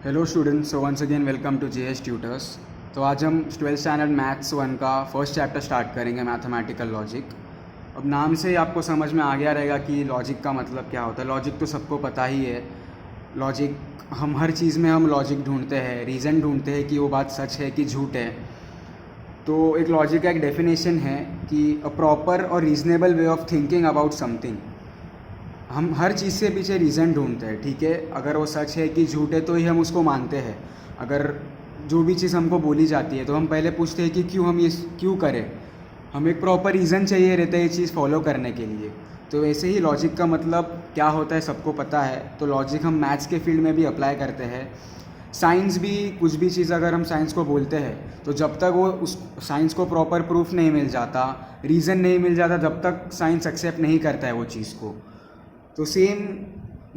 Hello students, so once again welcome to JS tutors. तो आज हम 12th स्टैंडर्ड मैथ्स 1 का फर्स्ट चैप्टर स्टार्ट करेंगे, मैथमेटिकल लॉजिक। अब नाम से ही आपको समझ में आ गया रहेगा कि लॉजिक का मतलब क्या होता है। लॉजिक तो सबको पता ही है। लॉजिक, हम हर चीज़ में हम लॉजिक ढूंढते हैं, रीज़न ढूंढते हैं कि वो बात सच है कि झूठ है। तो एक लॉजिक का एक डेफिनेशन है कि अ प्रॉपर और reasonable way of thinking about something. हम हर चीज़ से पीछे रीज़न ढूंढते हैं, ठीक है। अगर वो सच है कि झूठ है तो ही हम उसको मानते हैं। अगर जो भी चीज़ हमको बोली जाती है तो हम पहले पूछते हैं कि क्यों, हम ये क्यों करें। हमें एक प्रॉपर रीज़न चाहिए रहता है ये चीज़ फॉलो करने के लिए। तो वैसे ही लॉजिक का मतलब क्या होता है सबको पता है। तो लॉजिक हम मैथ्स के फील्ड में भी अप्लाई करते हैं। साइंस भी, कुछ भी चीज़ अगर हम साइंस को बोलते हैं तो जब तक वो उस साइंस को प्रॉपर प्रूफ नहीं मिल जाता, रीज़न नहीं मिल जाता, जब तक साइंस एक्सेप्ट नहीं करता है वो चीज़ को। तो सेम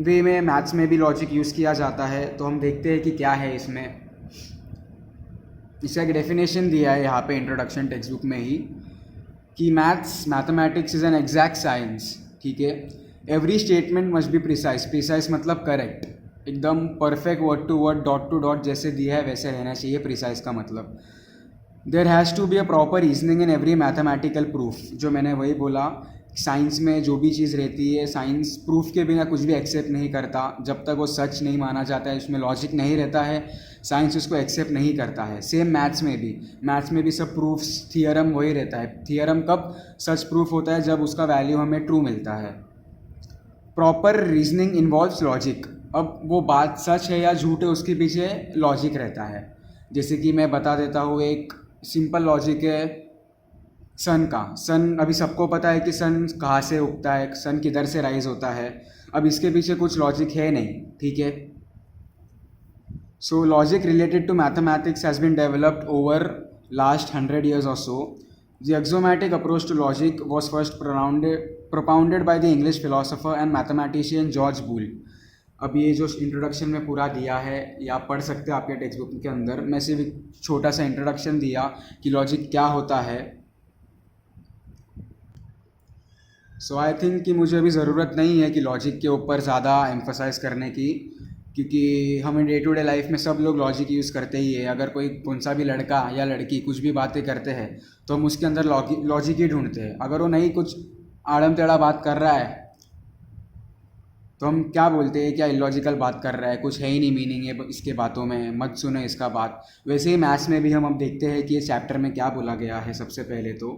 वे में मैथ्स में भी लॉजिक यूज़ किया जाता है। तो हम देखते हैं कि क्या है इसमें। इसका एक डेफिनेशन दिया है यहाँ पे इंट्रोडक्शन टेक्स्ट बुक में ही कि mathematics is an exact science, ठीक है। Every statement must be precise. Precise मतलब करेक्ट, एकदम perfect, word to word, dot to dot जैसे दिया है वैसे रहना चाहिए प्रिसाइज का मतलब। There has to be a proper reasoning in every mathematical proof. जो मैंने वही बोला, साइंस में जो भी चीज़ रहती है, साइंस प्रूफ के बिना कुछ भी एक्सेप्ट नहीं करता। जब तक वो सच नहीं माना जाता है, उसमें लॉजिक नहीं रहता है, साइंस उसको एक्सेप्ट नहीं करता है। सेम मैथ्स में भी सब प्रूफ्स, थियरम वही रहता है। थियरम कब सच प्रूफ होता है? जब उसका वैल्यू हमें ट्रू मिलता है। Proper reasoning involves logic. अब वो बात सच है या झूठ है उसके पीछे लॉजिक रहता है। जैसे कि मैं बता देता हूँ, एक सिंपल लॉजिक है सन का। सन, अभी सबको पता है कि सन कहाँ से उगता है, सन किधर से राइज होता है। अब इसके पीछे कुछ लॉजिक है नहीं, ठीक है। So logic related to mathematics has been developed over last 100 years or so. The axiomatic approach to logic was first propounded by the English philosopher and mathematician George Boole. अब ये जो इंट्रोडक्शन में पूरा दिया है ये आप पढ़ सकते हो आपके टेक्स्ट बुक के अंदर। मैं सिर्फ एक छोटा सा इंट्रोडक्शन दिया कि लॉजिक क्या होता है। सो आई थिंक कि मुझे अभी ज़रूरत नहीं है कि लॉजिक के ऊपर ज़्यादा एम्फोसाइज़ करने की, क्योंकि हमें डे टू डे लाइफ में सब लोग लॉजिक यूज़ करते ही है। अगर कोई कौन सा भी लड़का या लड़की कुछ भी बातें करते हैं तो हम उसके अंदर लॉजिक ही ढूंढते हैं। अगर वो नहीं कुछ आड़म टेढ़ा बात कर रहा है तो हम क्या बोलते हैं, क्या इलॉजिकल बात कर रहा है, कुछ है ही नहीं मीनिंग है इसके बातों में, मत सुनो इसका बात। वैसे ही मैथ्स में भी हम अब देखते हैं कि ये चैप्टर में क्या बोला गया है सबसे पहले तो।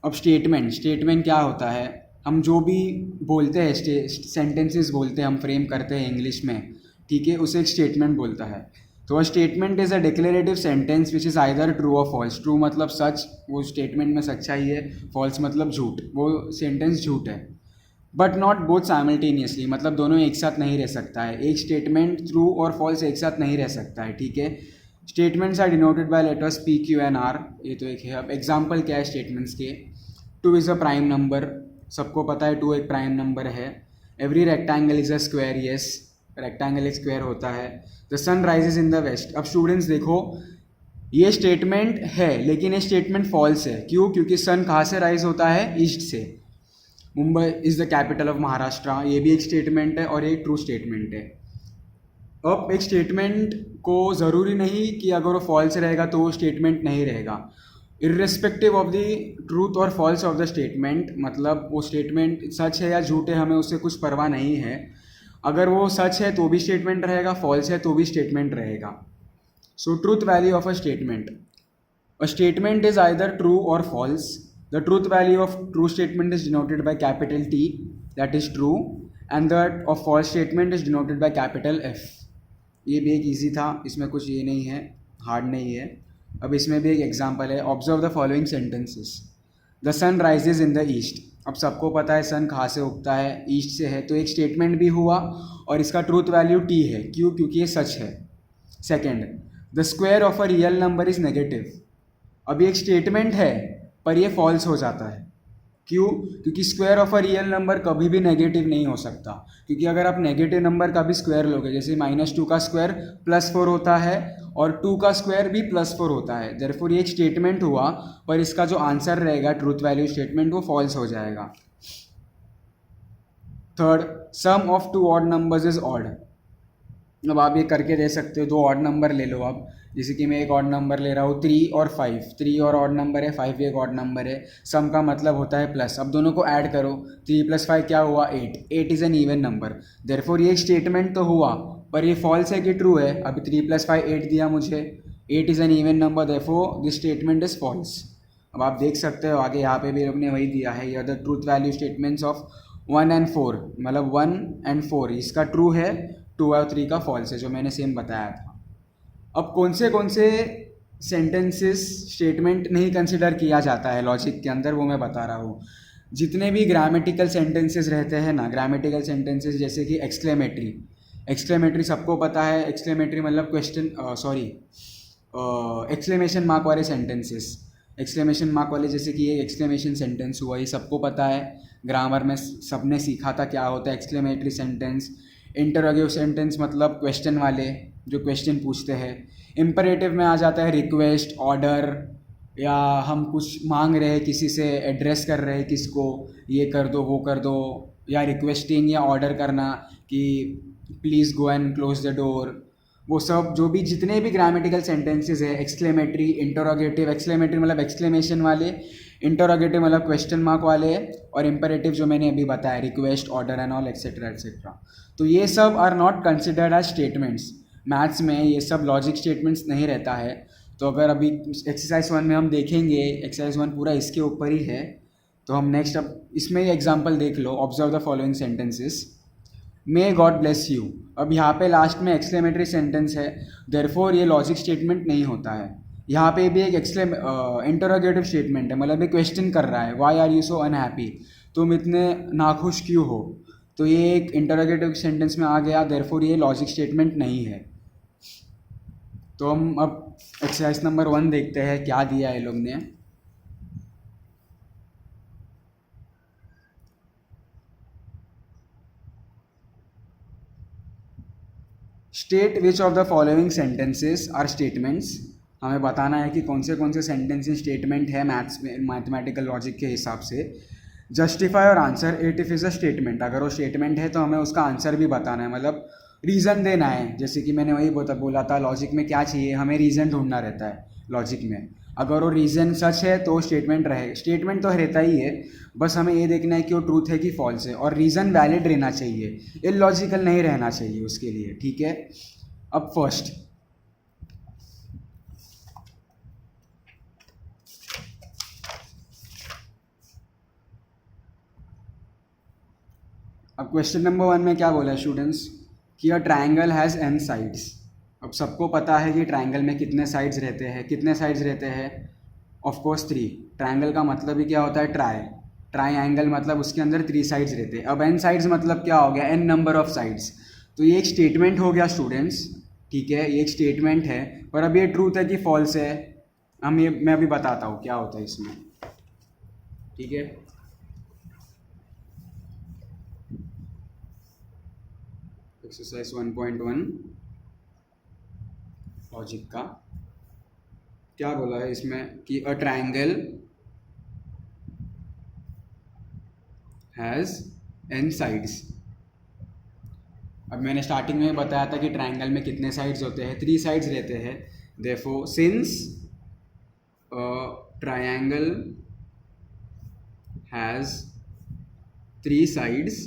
अब स्टेटमेंट क्या होता है? हम जो भी बोलते हैं, सेंटेंसेस बोलते हैं, हम फ्रेम करते हैं इंग्लिश में, ठीक है, उसे एक स्टेटमेंट बोलता है। तो a statement is a declarative sentence which is either true और फॉल्स। ट्रू मतलब सच, वो स्टेटमेंट में सच्चाई है। फॉल्स मतलब झूठ, वो सेंटेंस झूठ है। बट नॉट बोथ साइमल्टेनियसली, मतलब दोनों एक साथ नहीं रह सकता है। एक स्टेटमेंट ट्रू और फॉल्स एक साथ नहीं रह सकता है, ठीक है। Statements are denoted by letters P Q N R. ये तो एक है। अब एग्जाम्पल क्या है स्टेटमेंट्स के? Two is a prime number, सबको पता है टू एक प्राइम नंबर है। Every rectangle is a square, yes, rectangle एक स्क्वायर होता है। The sun rises in the west. अब स्टूडेंट्स देखो, ये स्टेटमेंट है लेकिन ये स्टेटमेंट फॉल्स है। क्यों? क्योंकि सन कहाँ से राइज होता है? ईस्ट से। Mumbai is the capital of Maharashtra, ये भी एक स्टेटमेंट है और ये ट्रू स्टेटमेंट है। अब एक स्टेटमेंट को ज़रूरी नहीं कि अगर वो फॉल्स रहेगा तो वो स्टेटमेंट नहीं रहेगा। इर्रेस्पेक्टिव ऑफ द ट्रूथ और फॉल्स ऑफ द स्टेटमेंट, मतलब वो स्टेटमेंट सच है या झूठ है हमें उससे कुछ परवाह नहीं है। अगर वो सच है तो भी स्टेटमेंट रहेगा, फॉल्स है तो भी स्टेटमेंट रहेगा। So truth value of a statement. A statement is either true or false. The truth value of true statement is denoted by capital T, that is true, and that of false statement is denoted by capital F. ये भी एक easy था, इसमें कुछ ये नहीं है, hard नहीं है। अब इसमें भी एक एग्जांपल है। Observe the following sentences. The sun rises in the east. अब सबको पता है सन कहाँ से उगता है? ईस्ट से है। तो एक स्टेटमेंट भी हुआ और इसका ट्रूथ वैल्यू टी है। क्यों? क्योंकि ये सच है। Second, the square of a real number is negative. अभी एक स्टेटमेंट है पर ये फॉल्स हो जाता है। क्यों? क्योंकि square of a real number कभी भी नेगेटिव नहीं हो सकता। क्योंकि अगर आप नेगेटिव नंबर का भी स्क्वायर लोगे, जैसे -2 का स्क्वायर +4 होता है और 2 का स्क्वायर भी +4 होता है। देयरफॉर ये एक स्टेटमेंट हुआ पर इसका जो आंसर रहेगा ट्रूथ वैल्यू स्टेटमेंट वो फॉल्स हो जाएगा। Third, sum of two odd numbers is odd. अब आप ये करके दे सकते हो, दो ऑड नंबर ले लो आप, जैसे कि मैं एक ऑड नंबर ले रहा हूँ 3 और 5, 3 और ऑड नंबर है, 5 भी एक ऑड नंबर है, सम का मतलब होता है प्लस। अब दोनों को ऐड करो, 3 + 5 क्या हुआ 8, 8 is an even number, therefore ये स्टेटमेंट तो हुआ, पर ये फॉल्स है कि ट्रू है? अभी 3 + 5 8 दिया मुझे, 8 is an even number, therefore this statement is false. अब आप देख सकते हो आगे यहाँ पे भी हमने वही दिया है, ये the truth value statements of 1 and 4, मतलब 1 and 4 इसका ट्रू है, 2 और 3 का फॉल्स है, जो मैंने सेम बताया था। अब कौन से सेंटेंसेस स्टेटमेंट नहीं कंसिडर किया जाता है लॉजिक के अंदर, वो मैं बता रहा हूँ। जितने भी ग्रामेटिकल सेंटेंसेस रहते हैं ना, ग्रामेटिकल सेंटेंसेस जैसे कि एक्सक्लेमेटरी, एक्सक्लेमेटरी सबको पता है, एक्सक्लेमेटरी मतलब क्वेश्चन, सॉरी, एक्सक्लेमेशन मार्क वाले सेंटेंसेस, एक्सक्लेमेशन मार्क वाले, जैसे कि ये एक्सक्लेमेशन सेंटेंस हुआ, ये सबको पता है, ग्रामर में सबने सीखा था क्या होता है एक्सक्लेमेटरी सेंटेंस। इंटरोगेटिव सेंटेंस मतलब क्वेश्चन वाले, जो क्वेश्चन पूछते हैं। इम्परेटिव में आ जाता है रिक्वेस्ट, ऑर्डर, या हम कुछ मांग रहे हैं किसी से, एड्रेस कर रहे हैं किसको, ये कर दो वो कर दो, या रिक्वेस्टिंग या ऑर्डर करना कि please go and close the door, वो सब जो भी जितने भी ग्रामेटिकल सेंटेंसेस है, एक्सक्लेमेटरी, इंटरोगेटिव, एक्सक्लेमेटरी मतलब एक्सक्लेमेशन वाले, इंटरोगेटिव मतलब क्वेश्चन मार्क वाले, और इम्परेटिव जो मैंने अभी बताया request, order and all etcetera etcetera, तो ये सब are not considered as statements. Maths में ये सब लॉजिक स्टेटमेंट्स नहीं रहता है। तो अगर अभी एक्सरसाइज 1 में हम देखेंगे, एक्सरसाइज 1 पूरा इसके ऊपर ही है, तो हम नेक्स्ट अब इसमें एग्जाम्पल देख लो, observe the following sentences. May God bless you, अब यहाँ पे लास्ट में एक्सक्लेमेटरी सेंटेंस है, देयरफॉर ये लॉजिक स्टेटमेंट नहीं होता है। यहाँ पे भी एक इंटरोगेटिव स्टेटमेंट है, मतलब ये क्वेश्चन कर रहा है, why are you so unhappy, तुम इतने नाखुश क्यों हो, तो ये एक इंटरोगेटिव सेंटेंस में आ गया, देयरफॉर ये लॉजिक स्टेटमेंट नहीं है। तो हम अब एक्सरसाइज नंबर 1 देखते हैं क्या दिया है लोग ने। State which of the following sentences are statements, हमें बताना है कि कौन से सेंटेंसेस स्टेटमेंट है मैथ्स में, मैथमेटिकल लॉजिक के हिसाब से। जस्टिफाई और answer it if is a statement, अगर वो स्टेटमेंट है तो हमें उसका आंसर भी बताना है, मतलब रीज़न देना है। जैसे कि मैंने वही बोला था, लॉजिक में क्या चाहिए, हमें रीज़न ढूंढना रहता है लॉजिक में। अगर वो रीज़न सच है तो स्टेटमेंट रहे, स्टेटमेंट तो रहता ही है, बस हमें ये देखना है कि वो ट्रूथ है कि फॉल्स है, और रीज़न वैलिड रहना चाहिए, इलॉजिकल नहीं रहना चाहिए उसके लिए, ठीक है। अब फर्स्ट, अब क्वेश्चन नंबर 1 में क्या बोला है स्टूडेंट्स, कि a triangle has n sides. अब सबको पता है कि ट्रायंगल में कितने साइड्स रहते हैं, कितने साइड्स रहते हैं, ऑफ कोर्स 3। ट्रायंगल का मतलब ही क्या होता है, ट्राई एंगल, मतलब उसके अंदर 3 साइड्स रहते हैं। अब n साइड्स मतलब क्या हो गया, n नंबर ऑफ साइड्स, तो ये एक स्टेटमेंट हो गया स्टूडेंट्स, ठीक है, ये एक स्टेटमेंट है, पर अब ये ट्रूथ है कि फॉल्स है, मैं अभी बताता हूँ क्या होता है इसमें, ठीक है। एक्सरसाइज 1.1 लॉजिक का क्या बोला है इसमें, कि a triangle has n sides. अब मैंने स्टार्टिंग में बताया था कि ट्रायंगल में कितने साइड्स होते हैं, 3 साइड्स रहते हैं, therefore since triangle has 3 sides,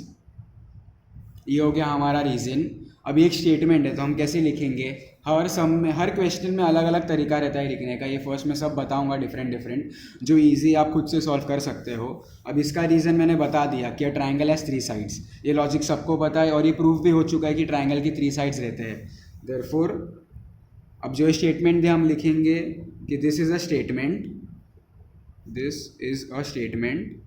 ये हो गया हमारा रीज़न। अब एक स्टेटमेंट है तो हम कैसे लिखेंगे, हर सम में, हर क्वेश्चन में अलग अलग तरीका रहता है लिखने का, ये फर्स्ट में सब बताऊंगा डिफरेंट जो इजी आप खुद से सॉल्व कर सकते हो। अब इसका रीज़न मैंने बता दिया कि ट्रायंगल हैज़ 3 साइड्स, ये लॉजिक सबको पता है, और ये प्रूफ भी हो चुका है कि ट्रायंगल की 3 साइड्स रहते हैं। देयरफॉर अब जो स्टेटमेंट हम लिखेंगे कि this is a statement, this is a statement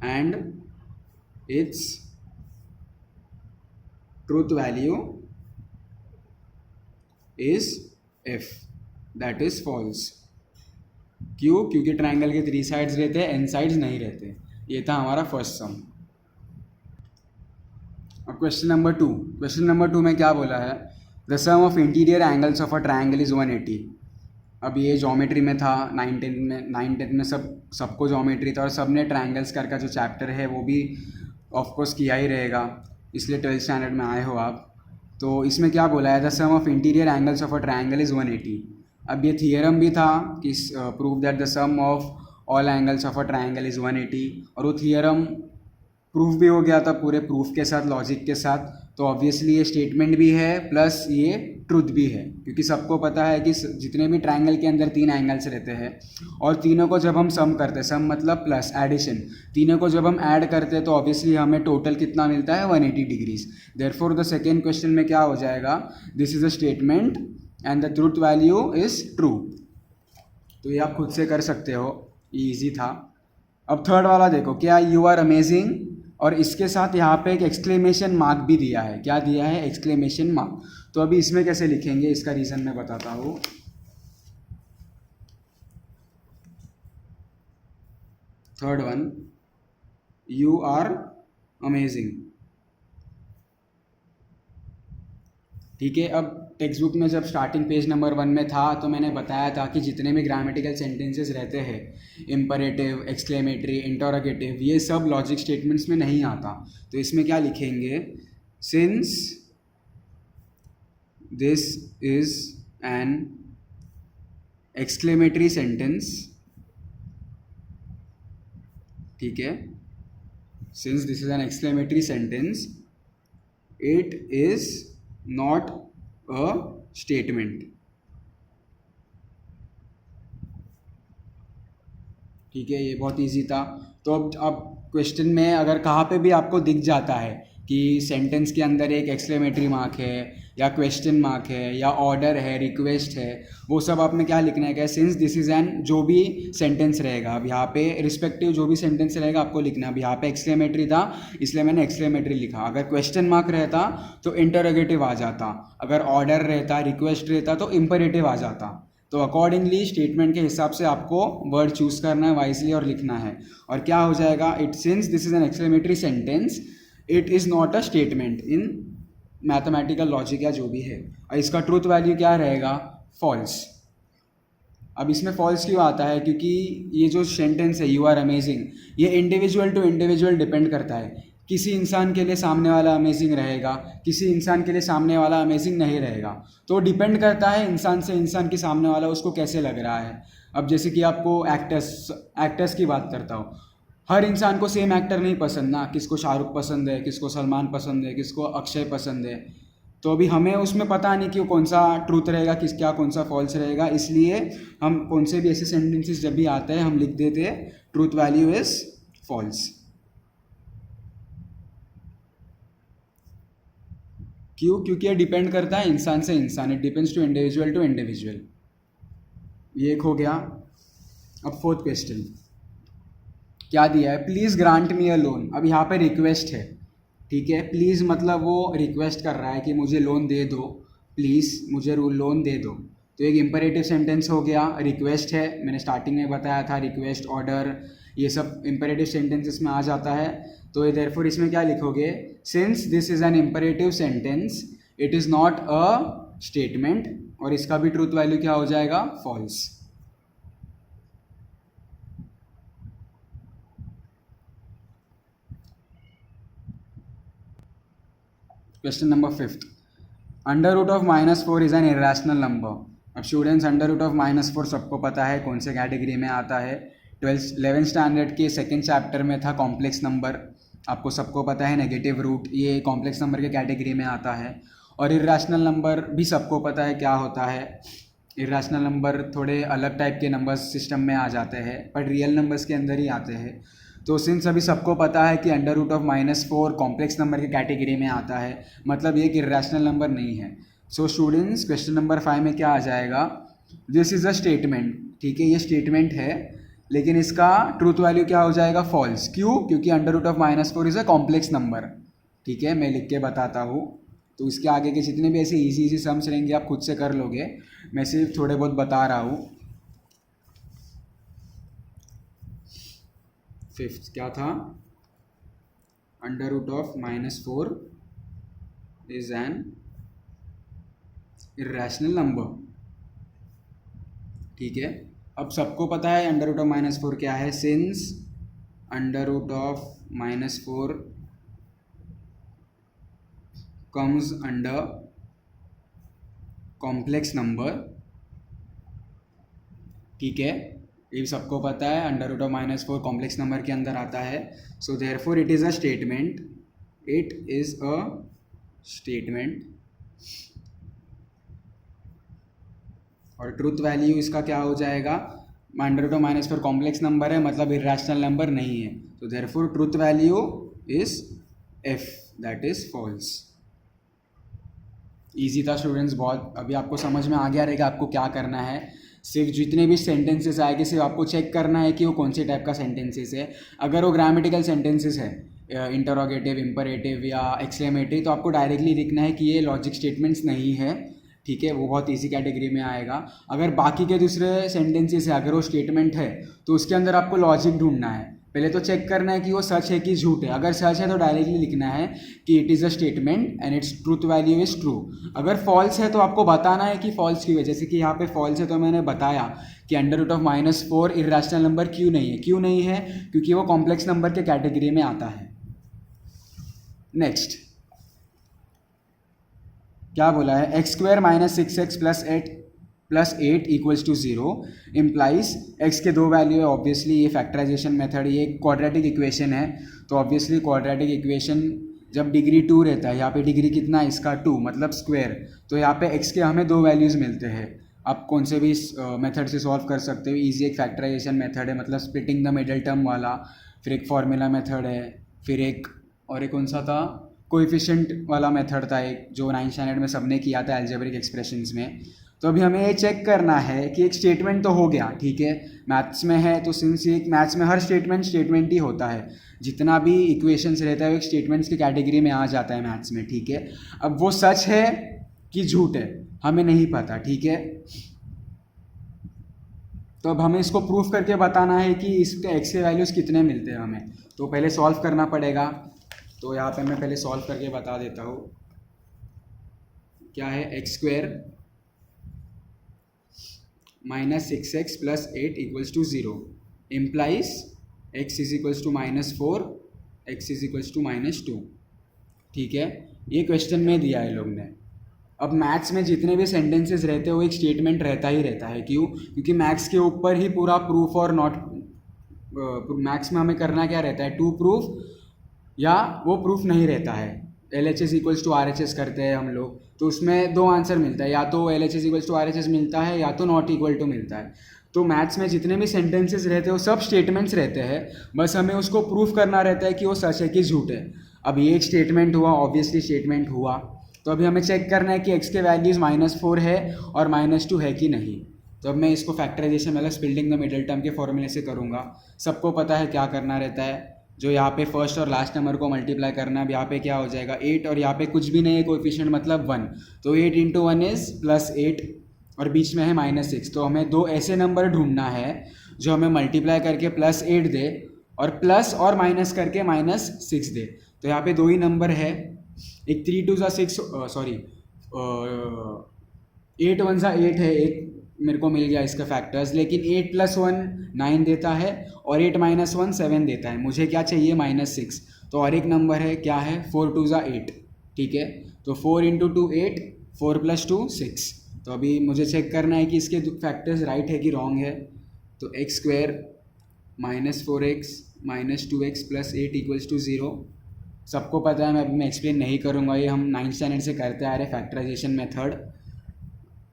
and its truth value is f, that is false। क्यों, क्योंकि ट्रायंगल के 3 साइड्स रहते हैं, n साइड्स नहीं रहते। ये था हमारा फर्स्ट सम। अब क्वेश्चन नंबर 2, क्वेश्चन नंबर 2 में क्या बोला है, the sum of interior angles of a triangle is 180। अब ये ज्योमेट्री में था, 9 10 में सबको ज्योमेट्री था, और सब ने ट्रायंगल्स का जो चैप्टर है वो भी ऑफकोर्स किया ही रहेगा, इसलिए 12th स्टैंडर्ड में आए हो आप। तो इसमें क्या बोला है, the sum of interior angles of a triangle is 180। अब ये थियरम भी था कि prove that the sum of all angles of a triangle is 180, और वो थियरम प्रूफ भी हो गया था पूरे प्रूफ के साथ, लॉजिक के साथ। तो ऑब्वियसली ये स्टेटमेंट भी है प्लस ये ट्रुथ भी है, क्योंकि सबको पता है कि जितने भी ट्रायंगल के अंदर 3 एंगल्स रहते हैं और तीनों को जब हम सम करते हैं, सम मतलब प्लस एडिशन, तीनों को जब हम ऐड करते हैं तो ऑब्वियसली हमें टोटल कितना मिलता है, 180 degrees. Therefore the second question में क्या हो जाएगा, this is a statement and the truth value is true. तो ये आप खुद से कर सकते हो, ये ईजी था। अब थर्ड वाला देखो, क्या यू आर अमेजिंग, और इसके साथ यहाँ पे एक एक्सक्लेमेशन मार्क भी दिया है। क्या दिया है, एक्सक्लेमेशन मार्क। तो अभी इसमें कैसे लिखेंगे, इसका रीज़न मैं बताता हूँ। Third one, you are amazing, ठीक है। अब टेक्स्ट बुक में जब स्टार्टिंग पेज नंबर 1 में था तो मैंने बताया था कि जितने भी ग्रामेटिकल सेंटेंसेस रहते हैं, इम्परेटिव, एक्सक्लेमेटरी, इंटरोगेटिव, ये सब लॉजिक स्टेटमेंट्स में नहीं आता। तो इसमें क्या लिखेंगे, since this is an exclamatory sentence, ठीक है, since this is an exclamatory sentence, it is not a statement, ठीक है। ये बहुत इजी था। तो अब क्वेश्चन में अगर कहाँ पे भी आपको दिख जाता है कि सेंटेंस के अंदर एक एक्सक्लेमेटरी मार्क है या क्वेश्चन मार्क है या ऑर्डर है, रिक्वेस्ट है, वो सब आपने क्या लिखना है, क्या, सिंस दिस इज एन, जो भी सेंटेंस रहेगा, अब यहाँ पे रिस्पेक्टिव जो भी सेंटेंस रहेगा आपको लिखना है। अब यहाँ पे एक्सक्लेमेटरी था इसलिए मैंने एक्सक्लेमेटरी लिखा। अगर क्वेश्चन मार्क रहता तो इंटरोगेटिव आ जाता, अगर ऑर्डर रहता, रिक्वेस्ट रहता तो इम्परेटिव आ जाता। तो अकॉर्डिंगली स्टेटमेंट के हिसाब से आपको वर्ड चूज करना है वाइजली और लिखना है। और क्या हो जाएगा, it, since this is an exclamatory sentence, it is not a statement in mathematical logic या जो भी है। और इसका ट्रूथ वैल्यू क्या रहेगा, फॉल्स। अब इसमें फॉल्स क्यों आता है, क्योंकि ये जो सेंटेंस है यू आर अमेजिंग, ये इंडिविजुअल टू इंडिविजुअल डिपेंड करता है। किसी इंसान के लिए सामने वाला अमेजिंग रहेगा, किसी इंसान के लिए सामने वाला अमेजिंग नहीं रहेगा। तो डिपेंड करता है इंसान से इंसान की सामने वाला उसको कैसे लग रहा है। अब जैसे कि आपको एक्टर्स की बात करता हूँ, हर इंसान को सेम एक्टर नहीं पसंद ना, किसको शाहरुख पसंद है, किसको सलमान पसंद है, किसको अक्षय पसंद है। तो अभी हमें उसमें पता नहीं कि कौन सा ट्रूथ रहेगा, किस क्या कौन सा फॉल्स रहेगा, इसलिए हम कौन से भी ऐसे सेंटेंसेस जब भी आते हैं हम लिख देते हैं ट्रूथ वैल्यू इज फॉल्स। क्यों, क्योंकि ये डिपेंड करता है इंसान से इंसान, इट डिपेंड्स टू इंडिविजुअल। ये एक हो गया। अब फोर्थ क्वेश्चन क्या दिया है, please grant me a loan. अब यहाँ पे रिक्वेस्ट है, ठीक है। प्लीज़ मतलब वो रिक्वेस्ट कर रहा है कि मुझे लोन दे दो, प्लीज़ मुझे लोन दे दो। तो एक इम्परेटिव सेंटेंस हो गया, रिक्वेस्ट है, मैंने स्टार्टिंग में बताया था, रिक्वेस्ट, ऑर्डर, ये सब इम्परेटिव सेंटेंसेस में आ जाता है। तो ये देयरफॉर इसमें क्या लिखोगे, since this is an imperative sentence, it is not a statement, और इसका भी ट्रूथ वैल्यू क्या हो जाएगा, false. Question number 5, under root of -4 is an irrational number. अब स्टूडेंट्स, अंडर रूट ऑफ -4 सबको पता है कौन से कैटेगरी में आता है, 11th स्टैंडर्ड के सेकेंड चैप्टर में था, कॉम्प्लेक्स नंबर। आपको सबको पता है नेगेटिव रूट, ये कॉम्प्लेक्स नंबर के कैटेगरी में आता है। और इरेशनल नंबर भी सबको पता है क्या होता है। इरेशनल नंबर थोड़े अलग टाइप के नंबर्स सिस्टम में आ जाते हैं, पर रियल नंबर्स के अंदर ही आते हैं। तो सिंस अभी सबको पता है कि under root of -4 complex number की कैटेगरी में आता है, मतलब ये एक इरेशनल नंबर नहीं है। सो स्टूडेंट्स, क्वेश्चन नंबर 5 में क्या आ जाएगा, दिस इज़ अ स्टेटमेंट, ठीक है, ये स्टेटमेंट है, लेकिन इसका ट्रूथ वैल्यू क्या हो जाएगा, फॉल्स। क्यों, क्योंकि under root of -4 is a complex number, ठीक है। मैं लिख के बताता हूँ। तो इसके आगे के जितने भी ऐसे इजी सम्स रहेंगे आप खुद से कर लोगे, मैं सिर्फ थोड़े बहुत बता रहा हूँ। 5th क्या था, under root of -4 is an irrational number, ठीक है। अब सबको पता है अंडर रूट ऑफ -4 क्या है, since under root of -4 comes under complex number, ठीक है, ये सबको पता है under root of -4 complex number के अंदर आता है. So therefore it is a statement, it is a statement. और ट्रुथ वैल्यू इसका क्या हो जाएगा, under root of -4 complex number है मतलब इरेशनल नंबर नहीं है. तो therefore truth value is F, that is false. Easy था स्टूडेंट्स बहुत. अभी आपको समझ में आ गया रहेगा आपको क्या करना है. सिर्फ जितने भी सेंटेंसेस आएंगे सिर्फ आपको चेक करना है कि वो कौन से टाइप का सेंटेंसेस है. अगर वो ग्रामेटिकल सेंटेंसेस है, इंटरोगेटिव, इंपरेटिव या एक्सक्लेमेटिव, तो आपको डायरेक्टली लिखना है कि ये लॉजिक स्टेटमेंट्स नहीं है, ठीक है, वो बहुत इजी कैटेगरी में आएगा. अगर बाकी के दूसरे सेंटेंसेस है, अगर वो स्टेटमेंट है तो उसके अंदर आपको लॉजिक ढूंढना है. पहले तो चेक करना है कि वो सच है कि झूठ है. अगर सच है तो डायरेक्टली लिखना है कि it is a statement and it's truth value is true. अगर फॉल्स है तो आपको बताना है कि फॉल्स क्यों है. जैसे कि यहाँ पे फॉल्स है तो मैंने बताया कि under root of -4 irrational number क्यों नहीं है. क्यों नहीं है, क्योंकि वो कॉम्प्लेक्स नंबर के कैटेगरी में आता है. नेक्स्ट क्या बोला है, x² - 6x + 8 equals to 0 implies x के दो वैल्यू है. ऑब्वियसली ये फैक्टराइजेशन मेथड, ये क्वाड्रेटिक इक्वेशन है. तो ऑब्वियसली क्वाड्रेटिक इक्वेशन जब डिग्री 2 रहता है, यहाँ पे डिग्री कितना है इसका 2 मतलब स्क्वायर. तो यहाँ पे x के हमें दो वैल्यूज़ मिलते हैं. आप कौन से भी मेथड से सॉल्व कर सकते हो. ईजी एक फैक्टराइजेशन मेथड है, मतलब स्प्लिटिंग द मिडल टर्म वाला. फिर एक फार्मूला मेथड है, फिर एक और एक कौन सा था, कोएफिशिएंट वाला मेथड था एक, जो 9th स्टैंडर्ड में सबने किया था अलजेब्रिक एक्सप्रेशंस में. तो अभी हमें ये चेक करना है कि एक स्टेटमेंट तो हो गया, ठीक है, मैथ्स में है तो सिंस एक मैथ्स में हर स्टेटमेंट ही होता है. जितना भी इक्वेशंस रहता है वो एक स्टेटमेंट्स की कैटेगरी में आ जाता है मैथ्स में, ठीक है. अब वो सच है कि झूठ है हमें नहीं पता, ठीक है. तो अब हमें इसको प्रूफ करके बताना है कि इसके एक्स के वैल्यूज़ कितने मिलते हैं हमें. तो पहले सॉल्व करना पड़ेगा. तो यहाँ पे मैं पहले सॉल्व करके बता देता हूँ. क्या है, x² - 6x + 8 equals to 0 implies x is equals to -4, x is equals to -2, ठीक है. ये क्वेश्चन में दिया है लोग ने. अब मैथ्स में जितने भी सेंटेंसेस रहते हैं वो एक स्टेटमेंट रहता ही रहता है. क्यों, क्योंकि मैथ्स के ऊपर ही पूरा प्रूफ और नॉट, मैथ्स में हमें करना क्या रहता है, टू प्रूफ या वो प्रूफ नहीं रहता है. LHS इक्वल्स टू RHS करते हैं हम लोग, तो उसमें दो आंसर मिलता है, या तो LHS इक्वल्स टू RHS मिलता है या तो नॉट इक्वल टू मिलता है. तो मैथ्स में जितने भी सेंटेंसेस रहते हैं वो सब स्टेटमेंट्स रहते हैं, बस हमें उसको प्रूफ करना रहता है कि वो सच है कि झूठ है. अब ये एक स्टेटमेंट हुआ, ऑब्वियसली स्टेटमेंट हुआ. तो अभी हमें चेक करना है कि x के वैल्यूज़ -4 है और -2 है कि नहीं. तो अब मैं इसको फैक्टराइजेशन मतलब स्प्लिटिंग द मिडल टर्म के फॉर्मूले से करूँगा. सबको पता है क्या करना रहता है, जो यहाँ पे फर्स्ट और लास्ट नंबर को मल्टीप्लाई करना है. अब यहाँ पे क्या हो जाएगा 8 और यहाँ पे कुछ भी नहीं है कोएफिशिएंट मतलब 1. तो 8 × 1 इज +8 और बीच में है -6. तो हमें दो ऐसे नंबर ढूंढना है जो हमें मल्टीप्लाई करके +8 दे और प्लस और माइनस करके -6 दे. तो यहाँ पे दो ही नंबर है, एक 3 × 2 = 6, सॉरी 8 × 1 = 8 है, एक मेरे को मिल गया इसका फैक्टर्स. लेकिन 8 + 1 9 देता है और 8 - 1 7 देता है. मुझे क्या चाहिए, -6. तो और एक नंबर है, क्या है, 4 × 2 = 8, ठीक है. तो 4 × 2 8, 4 + 2 6. तो अभी मुझे चेक करना है कि इसके फैक्टर्स राइट है कि रॉन्ग है. तो x² - 4x - 2x + 8 equals to 0. सबको पता है, मैं एक्सप्लेन नहीं करूँगा, ये हम 9th स्टैंडर्ड से करते आ रहे फैक्टराइजेशन मेथड.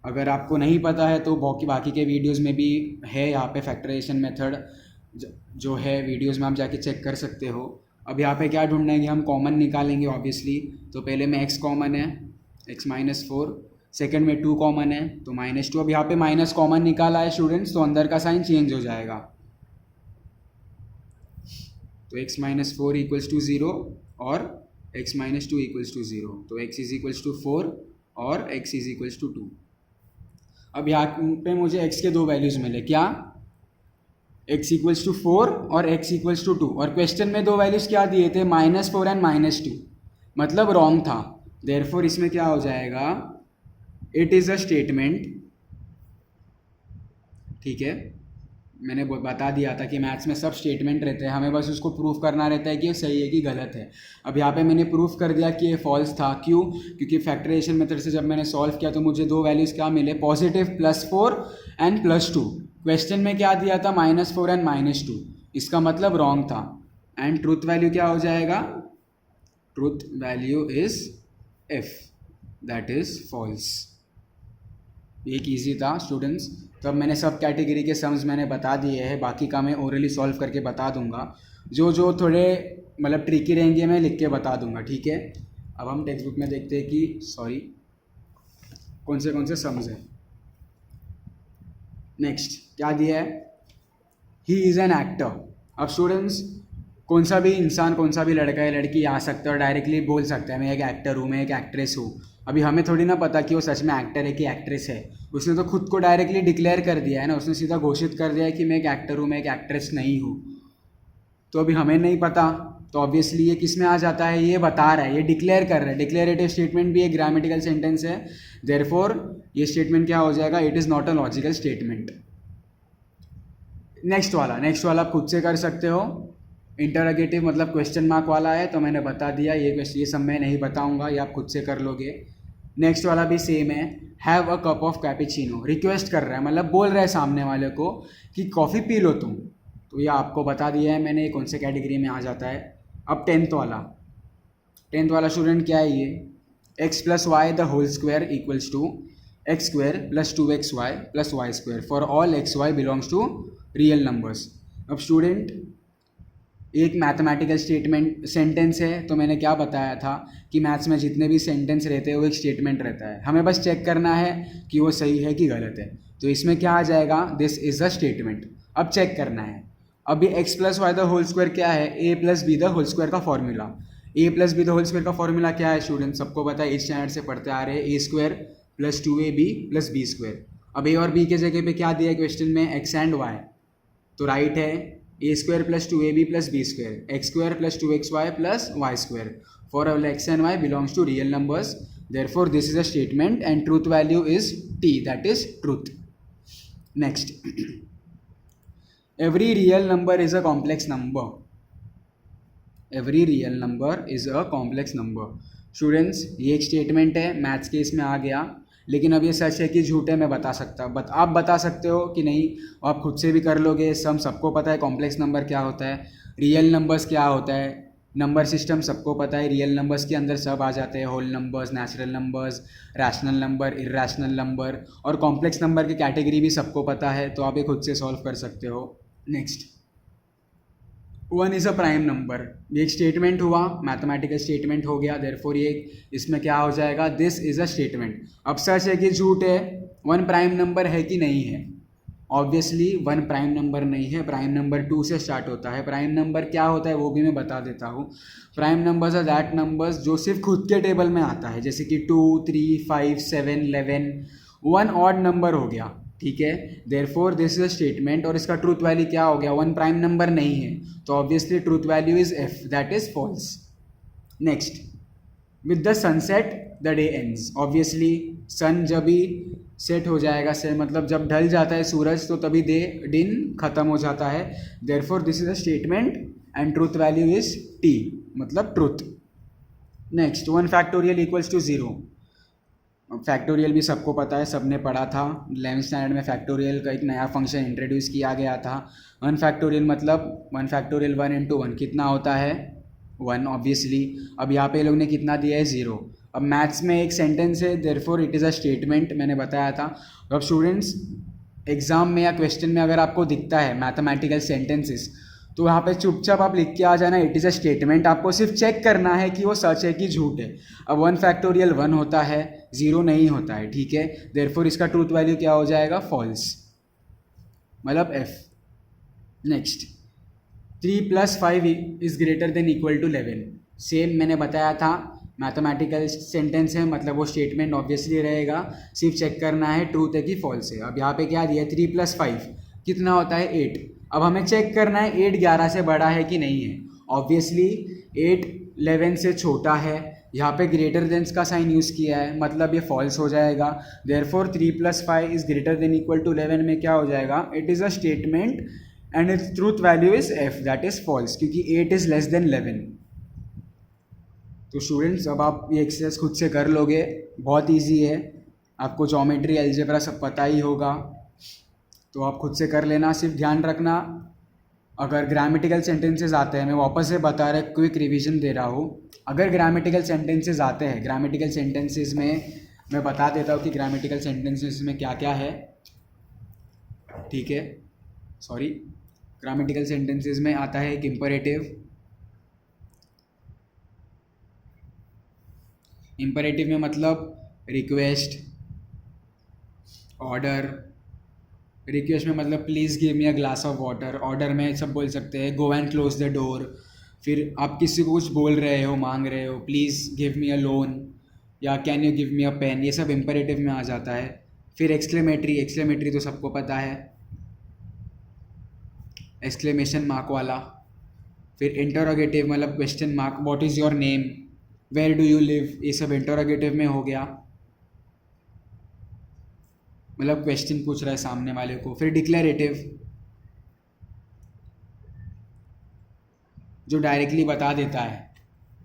अगर आपको नहीं पता है तो बाकी के वीडियोस में भी है यहाँ पे फैक्टराइजेशन मेथड, जो है वीडियोस में आप जाके चेक कर सकते हो. अब यहाँ पे क्या ढूंढना है कि हम कॉमन निकालेंगे ऑब्वियसली. तो पहले में x कॉमन है, x - 4. सेकंड में 2 कॉमन है तो -2. अब यहाँ पे माइनस कॉमन निकाला है स्टूडेंट्स, तो अंदर का साइन चेंज हो जाएगा. तो x - 4 इक्वल्स टू 0 और x - 2 इक्वल्स टू 0. तो x इज इक्वल्स टू 4 और x इज इक्वल्स टू 2. अब यहाँ पे मुझे x के दो वैल्यूज़ मिले, क्या, x इक्वल्स टू 4 और x इक्वल्स टू 2. और क्वेश्चन में दो वैल्यूज़ क्या दिए थे, -4 एंड -2, मतलब रॉन्ग था. देयरफॉर इसमें क्या हो जाएगा, इट इज़ अ स्टेटमेंट, ठीक है, मैंने बता दिया था कि मैथ्स में सब स्टेटमेंट रहते हैं, हमें बस उसको प्रूफ करना रहता है कि ये सही है कि गलत है। अब यहाँ पे मैंने प्रूफ कर दिया कि ये फॉल्स था। क्यों? क्योंकि फैक्टराइजेशन मेथड से जब मैंने सॉल्व किया तो मुझे दो वैल्यूज़ क्या मिले, पॉजिटिव +4 एंड +2। क्वेश्चन में क्या दिया था, -4 एंड -2, इसका मतलब रॉन्ग था। एंड ट्रूथ वैल्यू क्या हो जाएगा, truth value is f, that is false. एक ईजी था स्टूडेंट्स। तो अब मैंने सब कैटेगरी के सम्स मैंने बता दिए हैं, बाकी का मैं ओरली सॉल्व करके बता दूंगा। जो जो थोड़े मतलब ट्रिकी रहेंगे मैं लिख के बता दूंगा, ठीक है। अब हम टेक्स्ट बुक में देखते हैं कि कौन से सम्स हैं। नेक्स्ट क्या दिया है, ही इज़ एन एक्टर। अब स्टूडेंट्स कौन सा भी इंसान, कौन सा भी लड़का या लड़की आ सकता है और डायरेक्टली बोल सकता है मैं एक एक्टर हूँ, मैं एक एक्ट्रेस हूँ। अभी हमें थोड़ी ना पता कि वो सच में एक्टर है कि एक्ट्रेस है। उसने तो खुद को डायरेक्टली डिक्लेयर कर दिया है ना, उसने सीधा घोषित कर दिया है कि मैं एक एक्टर हूँ, मैं एक एक्ट्रेस नहीं हूँ। तो अभी हमें नहीं पता, तो ऑब्वियसली ये किस में आ जाता है, ये बता रहा है, ये डिक्लेयर कर रहा है। डिक्लेरेटिव स्टेटमेंट भी एक ग्रामेटिकल सेंटेंस है, देयरफॉर ये स्टेटमेंट क्या हो जाएगा, it is not a logical statement. Next वाला आप खुद से कर सकते हो। इंटरोगेटिव मतलब क्वेश्चन मार्क वाला है, तो मैंने बता दिया, ये सब मैं नहीं बताऊंगा, ये आप खुद से कर लोगे। नेक्स्ट वाला भी सेम है, have a cup of cappuccino. Request कर रहा है, मतलब बोल रहा है सामने वाले को कि कॉफ़ी पी लो तुम। तो ये आपको बता दिया है मैंने कौन से कैटेगरी में आ जाता है। अब टेंथ वाला स्टूडेंट क्या है, ये x+y the whole square equals to x² + 2xy + y² for all xy belongs to real numbers. अब स्टूडेंट एक मैथमेटिकल स्टेटमेंट सेंटेंस है, तो मैंने क्या बताया था कि मैथ्स में जितने भी सेंटेंस रहते हैं वो एक स्टेटमेंट रहता है, हमें बस चेक करना है कि वो सही है कि गलत है। तो इसमें क्या आ जाएगा, दिस इज़ अ स्टेटमेंट। अब चेक करना है। अभी x+y द होल स्क्वायर क्या है, a + b the whole square का formula. a + b the whole square का फॉर्मूला क्या है स्टूडेंट, सबको पता है, 8th स्टैंडर्ड से पढ़ते आ रहे हैं, a² + 2ab + b²। अब a और b के जगह पे क्या दिया है क्वेश्चन में, x एंड y, तो राइट है a² + 2ab + b², x² + 2xy + y² for all x and y belongs to real numbers, therefore this is a statement and truth value is t, that is truth. Next, every real number is a complex number. Every real number is a complex number. Students ये एक statement है, maths के इसमें आ गया, लेकिन अब ये सच है कि झूठ है मैं बता सकता हूँ, आप बता सकते हो कि नहीं, आप खुद से भी कर लोगे। सबको पता है कॉम्प्लेक्स नंबर क्या होता है, रियल नंबर्स क्या होता है, नंबर सिस्टम सबको पता है। रियल नंबर्स के अंदर सब आ जाते हैं, whole numbers, natural numbers, rational number, irrational number, और कॉम्प्लेक्स नंबर की कैटेगरी भी सबको पता है, तो आप ये खुद से सॉल्व कर सकते हो। Next, 1 is a prime number. ये एक स्टेटमेंट हुआ, मैथमेटिकल स्टेटमेंट हो गया, देयरफॉर ये इसमें क्या हो जाएगा, दिस इज़ अ स्टेटमेंट। अब सच है कि झूठ है, 1 प्राइम नंबर है कि नहीं है, ऑब्वियसली 1 प्राइम नंबर नहीं है, प्राइम नंबर 2 से स्टार्ट होता है। प्राइम नंबर क्या होता है वो भी मैं बता देता हूँ। Prime numbers are that numbers जो सिर्फ खुद के टेबल में आता है, जैसे कि 2, 3, 5, 7, 11। 1 ऑड नंबर हो गया, ठीक है, therefore this is a statement. और इसका ट्रूथ वैल्यू क्या हो गया, 1 प्राइम नंबर नहीं है, तो obviously truth value is f, that is false. Next, with the sunset the day ends. Obviously sun जब भी सेट हो जाएगा, से मतलब जब ढल जाता है सूरज, तो तभी दिन खत्म हो जाता है, therefore this is a statement and truth value is t, मतलब truth. Next, 1 factorial equals to 0। Factorial भी सबको पता है, सबने पढ़ा था 11th स्टैंडर्ड में। फैक्टोरियल का एक नया फंक्शन इंट्रोड्यूस किया गया था। 1 फैक्टोरियल मतलब 1 फैक्टोरियल 1 × 1 कितना होता है, 1 ऑब्वियसली। अब यहाँ पे लोग ने कितना दिया है, 0। अब मैथ्स में एक सेंटेंस है, therefore it is a statement, मैंने बताया था। अब स्टूडेंट्स एग्जाम में या क्वेश्चन में अगर आपको दिखता है मैथमेटिकल सेंटेंसेस, तो वहाँ पे चुपचाप आप लिख के आ जाना, इट इज़ अ स्टेटमेंट। आपको सिर्फ चेक करना है कि वो सच है कि झूठ है। अब 1 फैक्टोरियल 1 होता है, 0 नहीं होता है, ठीक है, देयरफॉर इसका ट्रूथ वैल्यू क्या हो जाएगा, फॉल्स, मतलब f। Next, 3 + 5 is greater than equal to 11। Same मैंने बताया था, मैथमेटिकल सेंटेंस है, मतलब वो स्टेटमेंट ऑब्वियसली रहेगा, सिर्फ चेक करना है ट्रूथ है कि फॉल्स है। अब यहाँ पे क्या दिया है, 3 + 5 कितना होता है, 8। अब हमें चेक करना है 8 11 से बड़ा है कि नहीं है। ऑब्वियसली 8 11 से छोटा है, यहाँ पे ग्रेटर देन्स का साइन यूज़ किया है, मतलब ये फॉल्स हो जाएगा। Therefore 3+5 is greater than equal to 11 में क्या हो जाएगा, it is a statement and it's truth value is f, that is false, क्योंकि 8 इज लेस देन 11। तो स्टूडेंट्स अब आप ये एक्सरसाइज खुद से कर लोगे, बहुत ईजी है, आपको ज्योमेट्री अलजेब्रा सब पता ही होगा, तो आप खुद से कर लेना। सिर्फ ध्यान रखना अगर ग्रामेटिकल सेंटेंसेस आते हैं, मैं वापस से बता रहा क्विक रिवीजन दे रहा हूँ, अगर ग्रामेटिकल सेंटेंसेस आते हैं, ग्रामेटिकल सेंटेंसेस में मैं बता देता हूँ कि ग्रामेटिकल सेंटेंसेस में क्या क्या है, ठीक है। सॉरी, ग्रामेटिकल सेंटेंसेस में आता है एक इम्परेटिव। इम्परेटिव में मतलब रिक्वेस्ट, ऑर्डर। रिक्वेस्ट में मतलब please give me a glass of water. Order में सब बोल सकते हैं गो एंड क्लोज द डोर। फिर आप किसी को कुछ बोल रहे हो, मांग रहे हो, please give me a loan या can you give me a pen, ये सब इम्परेटिव में आ जाता है। फिर एक्सक्लेमेटरी, एक्सक्लेमेटरी तो सबको पता है, एक्सक्लेमेशन मार्क वाला। फिर इंटरोगेटिव मतलब question mark, what is your name, where do you live, ये सब इंटरोगेटिव में हो गया, मतलब क्वेश्चन पूछ रहा है सामने वाले को। फिर डिक्लेरेटिव जो डायरेक्टली बता देता है,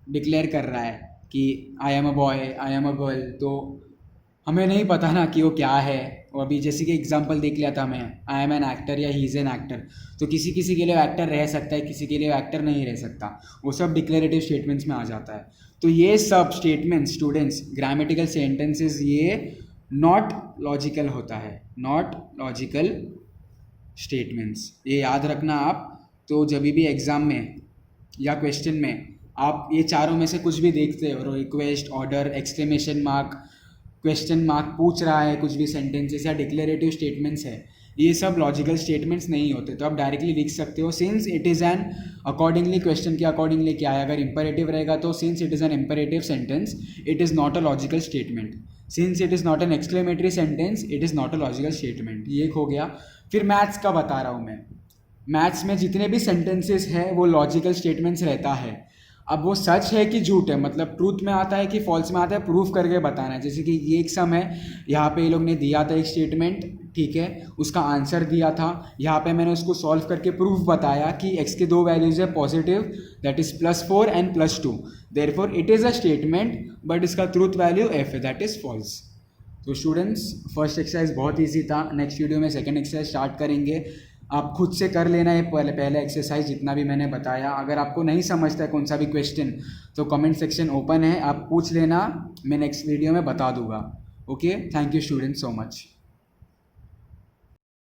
डिक्लेयर कर रहा है कि I am a boy, I am a girl, तो हमें नहीं पता ना कि वो क्या है। वो अभी जैसे कि एग्जांपल देख लिया था मैं, आई एम एन एक्टर या ही इज़ एन एक्टर, तो किसी किसी के लिए एक्टर रह सकता है, किसी के लिए एक्टर नहीं रह सकता, वो सब डिक्लेरेटिव स्टेटमेंट्स में आ जाता है। तो ये सब स्टेटमेंट्स स्टूडेंट्स, ग्रामेटिकल सेंटेंसेस, ये नॉट लॉजिकल होता है, नॉट लॉजिकल स्टेटमेंट्स, ये याद रखना आप। तो जब भी एग्ज़ाम में या क्वेश्चन में आप ये चारों में से कुछ भी देखते हो, request, order, exclamation mark, question mark पूछ रहा है, कुछ भी सेंटेंसेस या डिक्लेरेटिव स्टेटमेंट्स है, ये सब लॉजिकल स्टेटमेंट्स नहीं होते, तो आप डायरेक्टली लिख सकते हो since it is an accordingly, question के अकॉर्डिंगली क्या है, अगर इंपरेटिव रहेगा तो since it is an imperative sentence it is not a logical statement, since it is not an exclamatory sentence it is not a logical statement. ये एक हो गया। फिर मैथ्स का बता रहा हूँ मैं, मैथ्स में जितने भी सेंटेंसेस हैं वो लॉजिकल स्टेटमेंट्स रहता है। अब वो सच है कि झूठ है, मतलब ट्रूथ में आता है कि फॉल्स में आता है, प्रूफ करके बताना है। जैसे कि ये एक सम है, यहाँ पे ये लोग ने दिया था एक स्टेटमेंट, ठीक है, उसका आंसर दिया था, यहाँ पे मैंने उसको सॉल्व करके प्रूफ बताया कि x के दो वैल्यूज़ है positive, that is +4 and +2, therefore it is a statement but इसका ट्रूथ वैल्यू f है, दैट इज़ फॉल्स। तो स्टूडेंट्स फर्स्ट एक्सरसाइज बहुत ईजी था, नेक्स्ट वीडियो में सेकंड एक्सरसाइज स्टार्ट करेंगे। आप खुद से कर लेना है पहले एक्सरसाइज जितना भी मैंने बताया। अगर आपको नहीं समझता है कौन सा भी क्वेश्चन तो कमेंट सेक्शन ओपन है, आप पूछ लेना, मैं नेक्स्ट वीडियो में बता दूंगा। Okay, thank you students so much.